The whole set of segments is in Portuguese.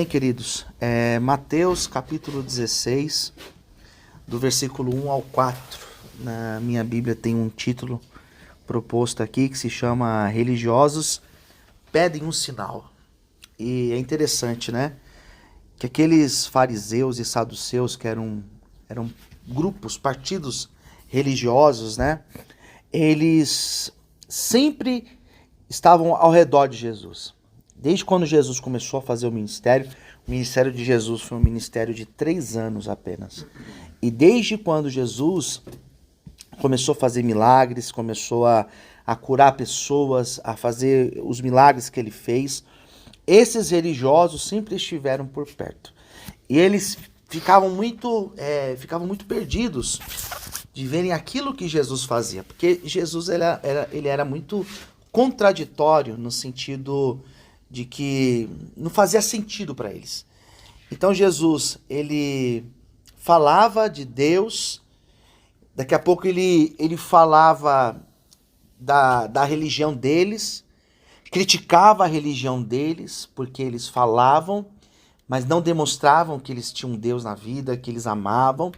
Bem, queridos, Mateus capítulo 16, do versículo 1 ao 4. Na minha Bíblia tem um título proposto aqui que se chama Religiosos Pedem um Sinal. E é interessante, né? Que aqueles fariseus e saduceus, que eram grupos, partidos religiosos, né? Eles sempre estavam ao redor de Jesus. Desde quando Jesus começou a fazer o ministério de Jesus foi um ministério de 3 anos apenas. E desde quando Jesus começou a fazer milagres, começou a curar pessoas, a fazer os milagres que ele fez, esses religiosos sempre estiveram por perto. E eles ficavam muito perdidos de verem aquilo que Jesus fazia. Porque Jesus ele era muito contraditório no sentido de que não fazia sentido para eles. Então Jesus, ele falava de Deus, daqui a pouco ele falava da religião deles, criticava a religião deles, porque eles falavam, mas não demonstravam que eles tinham Deus na vida, que eles amavam.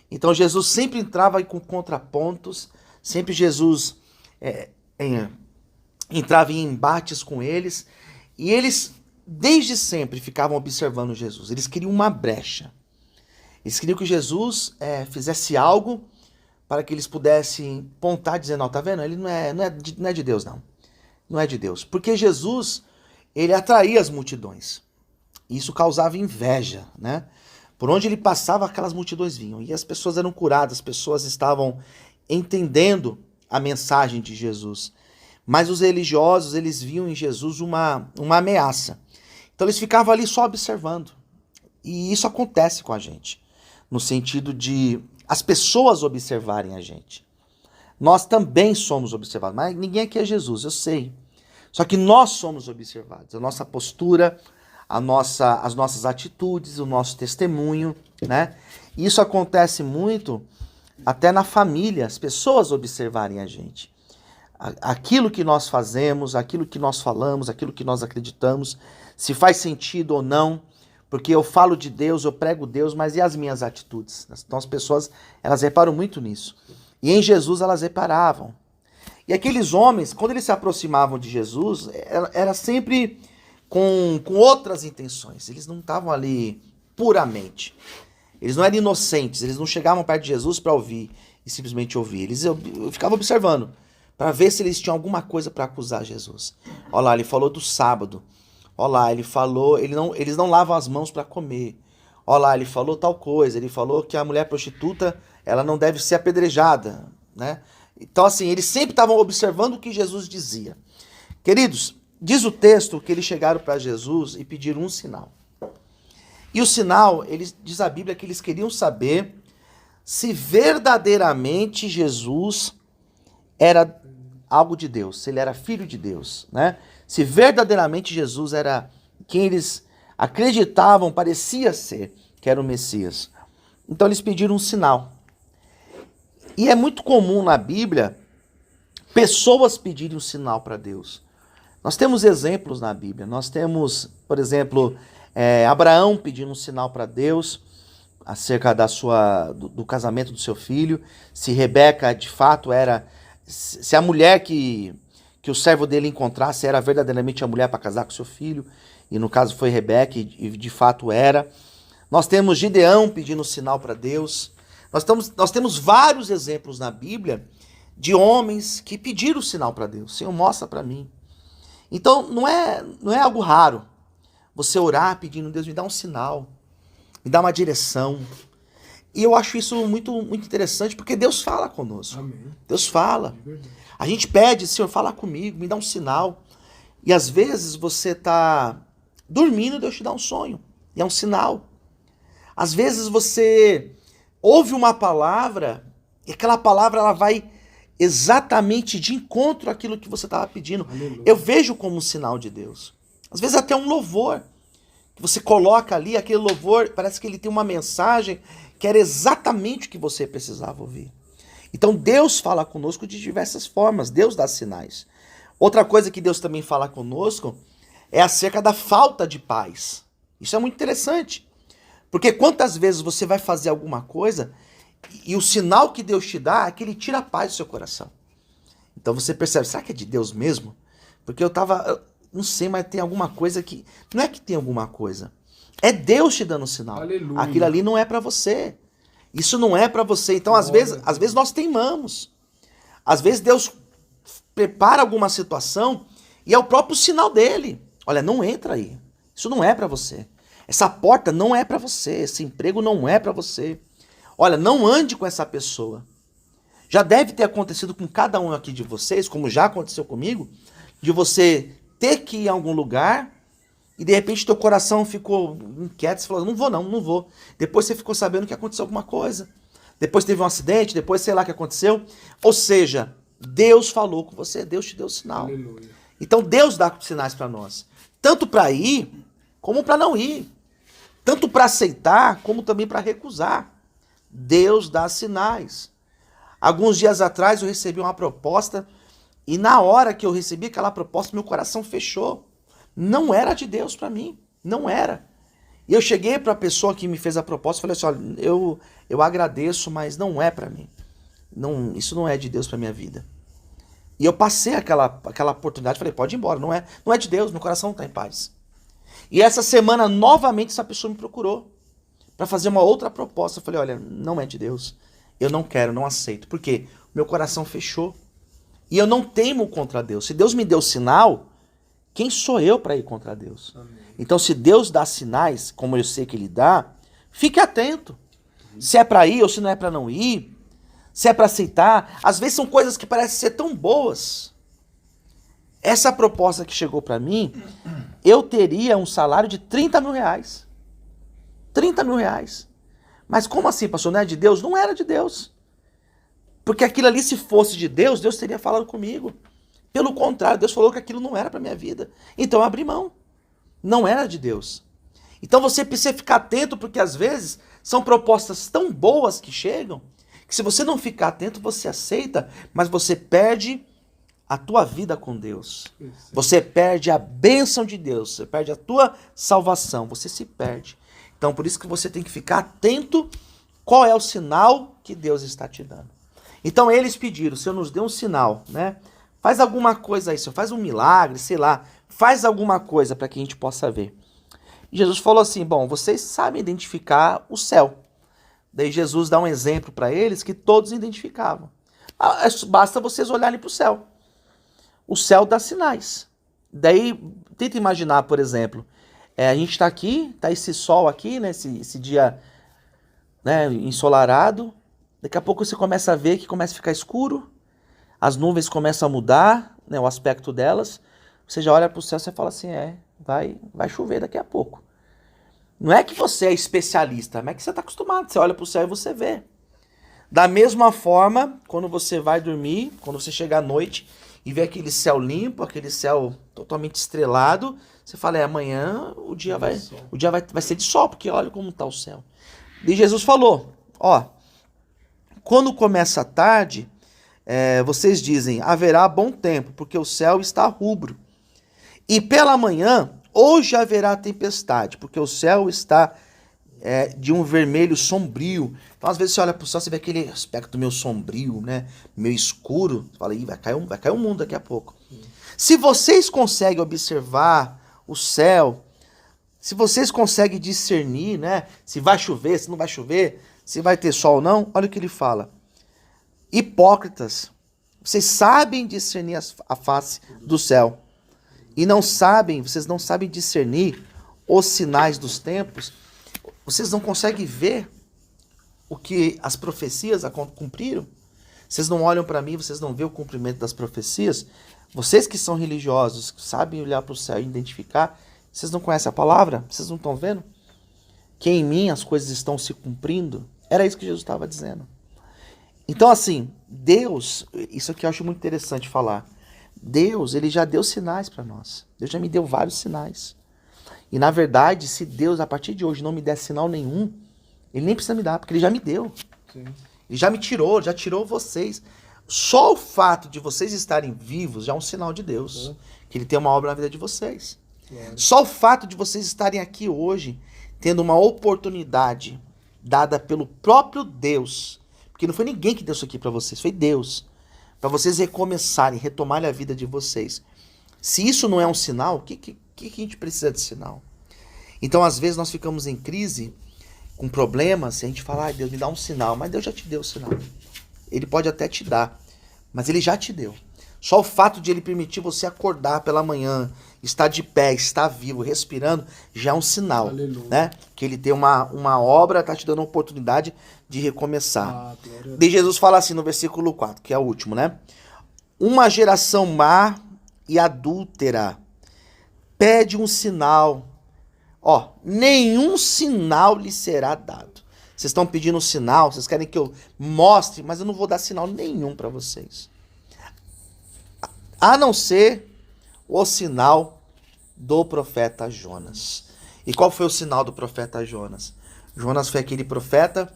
Então Jesus sempre entrava com contrapontos, sempre Jesus entrava em embates com eles, e eles desde sempre ficavam observando Jesus. Eles queriam uma brecha. Eles queriam que Jesus fizesse algo para que eles pudessem pontar, dizendo, não, tá vendo? Ele não é de Deus, não. Não é de Deus. Porque Jesus, ele atraía as multidões. Isso causava inveja, né? Por onde ele passava, aquelas multidões vinham. E as pessoas eram curadas, as pessoas estavam entendendo a mensagem de Jesus. Mas os religiosos, eles viam em Jesus uma ameaça. Então eles ficavam ali só observando. E isso acontece com a gente. No sentido de as pessoas observarem a gente. Nós também somos observados. Mas ninguém aqui é Jesus, eu sei. Só que nós somos observados. A nossa postura, as nossas atitudes, o nosso testemunho, né? Isso acontece muito até na família. As pessoas observarem a gente. Aquilo que nós fazemos, aquilo que nós falamos, aquilo que nós acreditamos, se faz sentido ou não, porque eu falo de Deus, eu prego Deus, mas e as minhas atitudes? Então as pessoas, elas reparam muito nisso. E em Jesus elas reparavam. E aqueles homens, quando eles se aproximavam de Jesus, era sempre com outras intenções. Eles não estavam ali puramente. Eles não eram inocentes, eles não chegavam perto de Jesus para ouvir e simplesmente ouvir. Eles ficavam observando, para ver se eles tinham alguma coisa para acusar Jesus. Olha lá, ele falou do sábado. Olha lá, ele falou, eles não lavam as mãos para comer. Olha lá, ele falou tal coisa. Ele falou que a mulher prostituta, ela não deve ser apedrejada, né? Então assim, eles sempre estavam observando o que Jesus dizia. Queridos, diz o texto que eles chegaram para Jesus e pediram um sinal. E o sinal, diz a Bíblia que eles queriam saber se verdadeiramente Jesus era algo de Deus, se ele era filho de Deus, né? Se verdadeiramente Jesus era quem eles acreditavam, parecia ser, que era o Messias. Então eles pediram um sinal. E é muito comum na Bíblia pessoas pedirem um sinal para Deus. Nós temos exemplos na Bíblia. Nós temos, por exemplo, Abraão pedindo um sinal para Deus acerca do casamento do seu filho, se Rebeca de fato se a mulher que o servo dele encontrasse era verdadeiramente a mulher para casar com seu filho, e no caso foi Rebeca, e de fato era. Nós temos Gideão pedindo sinal para Deus. Nós temos vários exemplos na Bíblia de homens que pediram sinal para Deus. Senhor, mostra para mim. Então não é algo raro você orar pedindo, Deus, me dá um sinal, me dá uma direção. E eu acho isso muito, muito interessante, porque Deus fala conosco. Amém. Deus fala. A gente pede, Senhor, fala comigo, me dá um sinal. E às vezes você está dormindo e Deus te dá um sonho. E é um sinal. Às vezes você ouve uma palavra e aquela palavra ela vai exatamente de encontro àquilo que você estava pedindo. Aleluia. Eu vejo como um sinal de Deus. Às vezes até um louvor. Que você coloca ali, aquele louvor, parece que ele tem uma mensagem que era exatamente o que você precisava ouvir. Então Deus fala conosco de diversas formas, Deus dá sinais. Outra coisa que Deus também fala conosco é acerca da falta de paz. Isso é muito interessante. Porque quantas vezes você vai fazer alguma coisa e o sinal que Deus te dá é que ele tira a paz do seu coração. Então você percebe, será que é de Deus mesmo? Porque eu não sei, mas tem alguma coisa que... Não é que tem alguma coisa. É Deus te dando um sinal. Aleluia. Aquilo ali não é para você. Isso não é para você. Então, às vezes nós teimamos. Às vezes Deus prepara alguma situação e é o próprio sinal dele. Olha, não entra aí. Isso não é para você. Essa porta não é para você. Esse emprego não é para você. Olha, não ande com essa pessoa. Já deve ter acontecido com cada um aqui de vocês, como já aconteceu comigo, de você ter que ir em algum lugar e de repente teu coração ficou inquieto, você falou, não vou. Depois você ficou sabendo que aconteceu alguma coisa. Depois teve um acidente, depois sei lá o que aconteceu. Ou seja, Deus falou com você, Deus te deu o sinal. Aleluia. Então Deus dá sinais para nós. Tanto para ir, como para não ir. Tanto para aceitar, como também para recusar. Deus dá sinais. Alguns dias atrás eu recebi uma proposta e na hora que eu recebi aquela proposta, meu coração fechou. Não era de Deus para mim. Não era. E eu cheguei para a pessoa que me fez a proposta e falei assim, olha, eu agradeço, mas não é para mim. Não, isso não é de Deus para minha vida. E eu passei aquela oportunidade, falei, pode ir embora, não é de Deus, meu coração não está em paz. E essa semana, novamente, essa pessoa me procurou para fazer uma outra proposta. Eu falei, olha, não é de Deus, eu não quero, não aceito. Por quê? Meu coração fechou. E eu não temo contra Deus. Se Deus me deu sinal, quem sou eu para ir contra Deus? Amém. Então, se Deus dá sinais, como eu sei que Ele dá, fique atento. Se é para ir ou se não é para não ir, se é para aceitar. Às vezes são coisas que parecem ser tão boas. Essa proposta que chegou para mim, eu teria um salário de 30 mil reais. 30 mil reais. Mas como assim, pastor? Não é de Deus? Não era de Deus. Porque aquilo ali, se fosse de Deus, Deus teria falado comigo. Pelo contrário, Deus falou que aquilo não era para minha vida. Então eu abri mão. Não era de Deus. Então você precisa ficar atento, porque às vezes são propostas tão boas que chegam, que se você não ficar atento, você aceita, mas você perde a tua vida com Deus. Você perde a bênção de Deus, você perde a tua salvação, você se perde. Então por isso que você tem que ficar atento qual é o sinal que Deus está te dando. Então eles pediram, o Senhor nos deu um sinal, né? Faz alguma coisa aí, Senhor, faz um milagre, sei lá, faz alguma coisa para que a gente possa ver. E Jesus falou assim, bom, vocês sabem identificar o céu. Daí Jesus dá um exemplo para eles que todos identificavam. Basta vocês olharem para o céu. O céu dá sinais. Daí, tenta imaginar, por exemplo, a gente está aqui, está esse sol aqui, né, esse dia, né, ensolarado. Daqui a pouco você começa a ver que começa a ficar escuro, as nuvens começam a mudar, né, o aspecto delas. Você já olha para o céu e você fala assim, vai chover daqui a pouco. Não é que você é especialista, mas é que você está acostumado. Você olha para o céu e você vê. Da mesma forma, quando você vai dormir, quando você chega à noite e vê aquele céu limpo, aquele céu totalmente estrelado, você fala, amanhã o dia vai ser de sol, porque olha como está o céu. E Jesus falou, quando começa a tarde, vocês dizem, haverá bom tempo, porque o céu está rubro. E pela manhã, hoje haverá tempestade, porque o céu está de um vermelho sombrio. Então, às vezes, você olha para o céu, você vê aquele aspecto meio sombrio, né? Meio escuro. Você fala, vai cair o mundo daqui a pouco. Se vocês conseguem observar o céu, se vocês conseguem discernir, né? Se vai chover, se não vai chover, se vai ter sol ou não, olha o que ele fala. Hipócritas, vocês sabem discernir a face do céu. E vocês não sabem discernir os sinais dos tempos, vocês não conseguem ver o que as profecias cumpriram, vocês não olham para mim, vocês não vêem o cumprimento das profecias, vocês que são religiosos, que sabem olhar para o céu e identificar, vocês não conhecem a palavra? Vocês não estão vendo? Que em mim as coisas estão se cumprindo? Era isso que Jesus estava dizendo. Então assim, Deus, isso aqui eu acho muito interessante falar, Deus, ele já deu sinais para nós. Deus já me deu vários sinais. E na verdade, se Deus, a partir de hoje, não me der sinal nenhum, ele nem precisa me dar, porque ele já me deu. Sim. Ele já me tirou, já tirou vocês. Só o fato de vocês estarem vivos já é um sinal de Deus. Que ele tem uma obra na vida de vocês. Só o fato de vocês estarem aqui hoje, tendo uma oportunidade dada pelo próprio Deus, porque não foi ninguém que deu isso aqui para vocês, foi Deus, para vocês recomeçarem, retomarem a vida de vocês. Se isso não é um sinal, o que a gente precisa de sinal? Então, às vezes, nós ficamos em crise, com problemas, e a gente fala, ai, Deus, me dá um sinal. Mas Deus já te deu o sinal. Ele pode até te dar, mas Ele já te deu. Só o fato de Ele permitir você acordar pela manhã, estar de pé, estar vivo, respirando, já é um sinal, né? Que Ele tem uma obra, está te dando a oportunidade de recomeçar. Daí Jesus fala assim no versículo 4, que é o último, né? Uma geração má e adúltera pede um sinal. Ó, nenhum sinal lhe será dado. Vocês estão pedindo um sinal, vocês querem que eu mostre, mas eu não vou dar sinal nenhum para vocês. A não ser o sinal do profeta Jonas. E qual foi o sinal do profeta Jonas? Jonas foi aquele profeta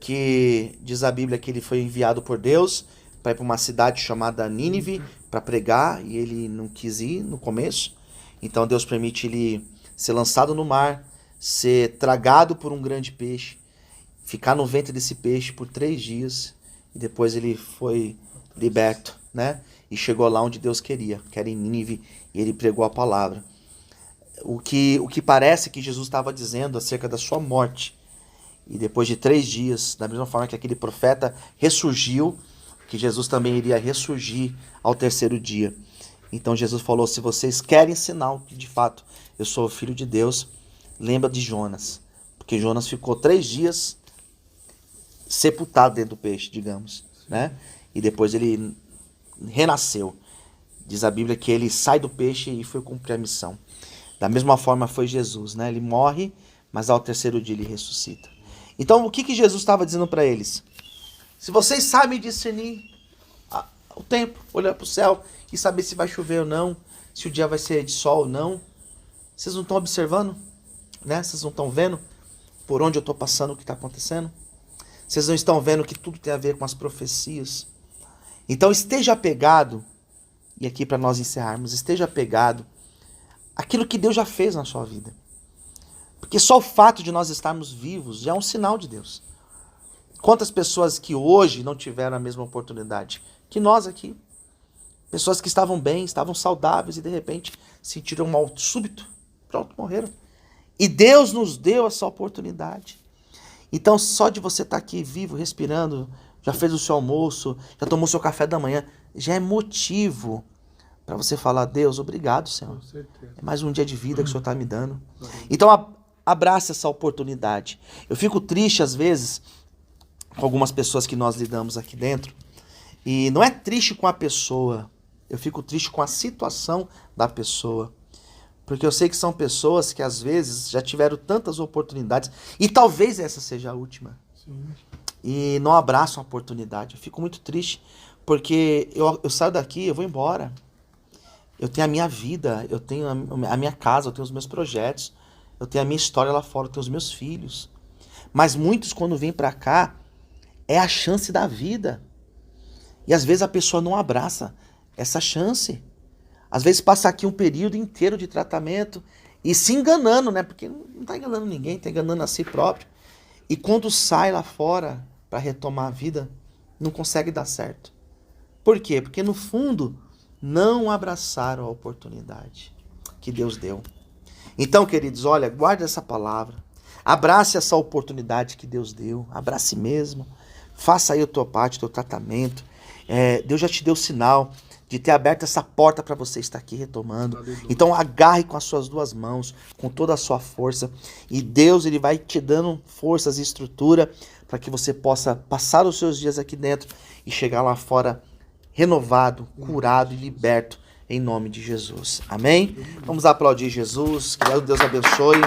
que, diz a Bíblia, que ele foi enviado por Deus para ir para uma cidade chamada Nínive para pregar, e ele não quis ir no começo. Então Deus permite ele ser lançado no mar, ser tragado por um grande peixe, ficar no ventre desse peixe por 3 dias, e depois ele foi liberto, né? E chegou lá onde Deus queria, que era em Nínive, e ele pregou a palavra. O que parece que Jesus estava dizendo acerca da sua morte. E depois de 3 dias, da mesma forma que aquele profeta ressurgiu, que Jesus também iria ressurgir ao 3º dia. Então Jesus falou, se vocês querem sinal que de fato eu sou o Filho de Deus, lembra de Jonas. Porque Jonas ficou 3 dias sepultado dentro do peixe, digamos, né? E depois ele renasceu. Diz a Bíblia que ele sai do peixe e foi cumprir a missão. Da mesma forma foi Jesus, né? Ele morre, mas ao 3º dia ele ressuscita. Então o que Jesus estava dizendo para eles? Se vocês sabem discernir o tempo, olhar para o céu e saber se vai chover ou não, se o dia vai ser de sol ou não, vocês não estão observando, né? Vocês não estão vendo por onde eu estou passando, o que está acontecendo? Vocês não estão vendo que tudo tem a ver com as profecias? Então esteja apegado, e aqui para nós encerrarmos, esteja apegado àquilo que Deus já fez na sua vida. Porque só o fato de nós estarmos vivos já é um sinal de Deus. Quantas pessoas que hoje não tiveram a mesma oportunidade que nós aqui? Pessoas que estavam bem, estavam saudáveis e de repente sentiram um mal súbito. Pronto, morreram. E Deus nos deu essa oportunidade. Então só de você estar aqui vivo, respirando, já fez o seu almoço, já tomou seu café da manhã, já é motivo para você falar, Deus, obrigado, Senhor. É mais um dia de vida que o Senhor está me dando. Então abrace essa oportunidade. Eu fico triste às vezes com algumas pessoas que nós lidamos aqui dentro. E não é triste com a pessoa, eu fico triste com a situação da pessoa. Porque eu sei que são pessoas que às vezes já tiveram tantas oportunidades, e talvez essa seja a última. Sim. E não abraçam a oportunidade. Eu fico muito triste, porque eu saio daqui, eu vou embora. Eu tenho a minha vida, eu tenho a minha casa, eu tenho os meus projetos, eu tenho a minha história lá fora, eu tenho os meus filhos. Mas muitos, quando vêm para cá, é a chance da vida. E às vezes a pessoa não abraça essa chance. Às vezes passa aqui um período inteiro de tratamento e se enganando, né? Porque não está enganando ninguém, está enganando a si próprio. E quando sai lá fora para retomar a vida, não consegue dar certo. Por quê? Porque no fundo não abraçaram a oportunidade que Deus deu. Então, queridos, olha, guarde essa palavra. Abrace essa oportunidade que Deus deu. Abrace mesmo. Faça aí a tua parte, o teu tratamento. Deus já te deu sinal de ter aberto essa porta para você estar aqui retomando. Aleluia. Então agarre com as suas 2 mãos, com toda a sua força. E Deus ele vai te dando forças e estrutura para que você possa passar os seus dias aqui dentro e chegar lá fora renovado, curado e liberto em nome de Jesus. Amém? Vamos aplaudir Jesus. Que Deus abençoe.